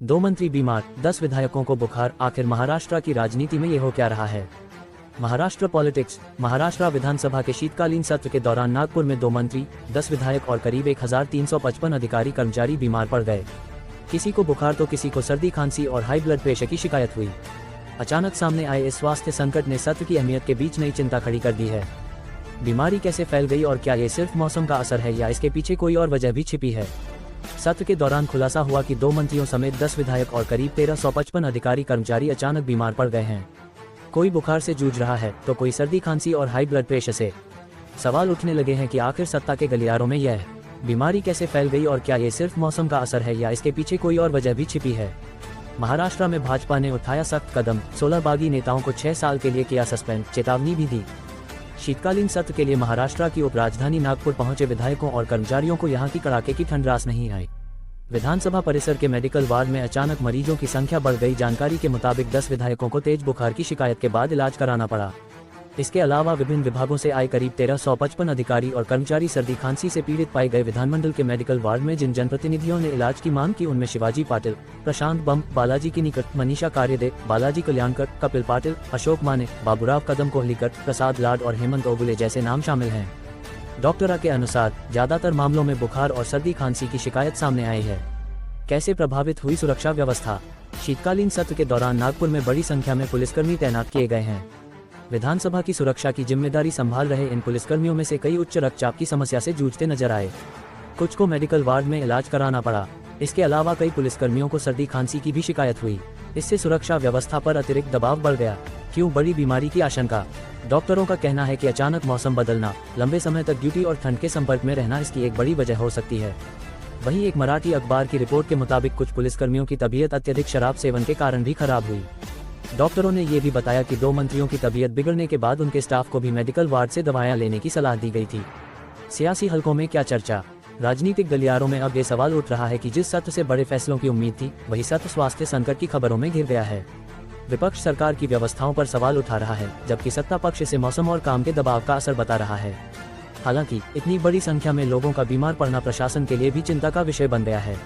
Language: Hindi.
दो मंत्री बीमार, 10 विधायकों को बुखार, आखिर महाराष्ट्र की राजनीति में ये हो क्या रहा है। महाराष्ट्र पॉलिटिक्स। महाराष्ट्र विधानसभा के शीतकालीन सत्र के दौरान नागपुर में 2 मंत्री, 10 विधायक और करीब 1355 अधिकारी कर्मचारी बीमार पड़ गए। किसी को बुखार तो किसी को सर्दी खांसी और हाई ब्लड प्रेशर की शिकायत हुई। अचानक सामने आए इस स्वास्थ्य संकट ने सत्र की अहमियत के बीच नई चिंता खड़ी कर दी है। बीमारी कैसे फैल गई और क्या ये सिर्फ मौसम का असर है या इसके पीछे कोई और वजह भी छिपी है। सत्र के दौरान खुलासा हुआ कि 2 मंत्रियों समेत 10 विधायक और करीब 1355 अधिकारी कर्मचारी अचानक बीमार पड़ गए हैं। कोई बुखार से जूझ रहा है तो कोई सर्दी खांसी और हाई ब्लड प्रेशर से। सवाल उठने लगे हैं कि आखिर सत्ता के गलियारों में यह बीमारी कैसे फैल गई और क्या ये सिर्फ मौसम का असर है या इसके पीछे कोई और वजह भी छिपी है। महाराष्ट्र में भाजपा ने उठाया सख्त कदम, 16 बागी नेताओं को 6 साल के लिए किया सस्पेंड, चेतावनी भी दी। शीतकालीन सत्र के लिए महाराष्ट्र की उपराजधानी नागपुर पहुंचे विधायकों और कर्मचारियों को यहां की कड़ाके की ठंड रास नहीं आई। विधानसभा परिसर के मेडिकल वार्ड में अचानक मरीजों की संख्या बढ़ गई। जानकारी के मुताबिक 10 विधायकों को तेज बुखार की शिकायत के बाद इलाज कराना पड़ा। इसके अलावा विभिन्न विभागों से आए करीब 1355 अधिकारी और कर्मचारी सर्दी खांसी से पीड़ित पाए गए। विधानमंडल के मेडिकल वार्ड में जिन जनप्रतिनिधियों ने इलाज की मांग की उनमें शिवाजी पाटिल, प्रशांत बम, बालाजी किनीकर, मनीषा कार्यदे, बालाजी कल्याणकर, कपिल पाटिल, अशोक माने, बाबूराव कदम कोहलीकर, प्रसाद लाड और हेमंत ओबुले जैसे नाम शामिल हैं। डॉक्टरों के अनुसार ज्यादातर मामलों में बुखार और सर्दी खांसी की शिकायत सामने आई है। कैसे प्रभावित हुई सुरक्षा व्यवस्था। शीतकालीन सत्र के दौरान नागपुर में बड़ी संख्या में पुलिसकर्मी तैनात किए गए हैं। विधानसभा की सुरक्षा की जिम्मेदारी संभाल रहे इन पुलिसकर्मियों में से कई उच्च रक्तचाप की समस्या से जूझते नजर आए। कुछ को मेडिकल वार्ड में इलाज कराना पड़ा। इसके अलावा कई पुलिसकर्मियों को सर्दी खांसी की भी शिकायत हुई। इससे सुरक्षा व्यवस्था पर अतिरिक्त दबाव बढ़ गया। क्यों बड़ी बीमारी की आशंका। डॉक्टरों का कहना है कि अचानक मौसम बदलना, लंबे समय तक ड्यूटी और ठंड के संपर्क में रहना इसकी एक बड़ी वजह हो सकती है। वहीं एक मराठी अखबार की रिपोर्ट के मुताबिक कुछ पुलिसकर्मियों की तबीयत अत्यधिक शराब सेवन के कारण भी खराब हुई। डॉक्टरों ने ये भी बताया कि 2 मंत्रियों की तबीयत बिगड़ने के बाद उनके स्टाफ को भी मेडिकल वार्ड से दवाएं लेने की सलाह दी गई थी। सियासी हलकों में क्या चर्चा। राजनीतिक गलियारों में अब ये सवाल उठ रहा है कि जिस सत्र से बड़े फैसलों की उम्मीद थी, वही सत्र स्वास्थ्य संकट की खबरों में घिर गया है। विपक्ष सरकार की व्यवस्थाओं पर सवाल उठा रहा है, जबकि सत्ता पक्ष से मौसम और काम के दबाव का असर बता रहा है। हालांकि इतनी बड़ी संख्या में लोगों का बीमार पड़ना प्रशासन के लिए भी चिंता का विषय बन गया है।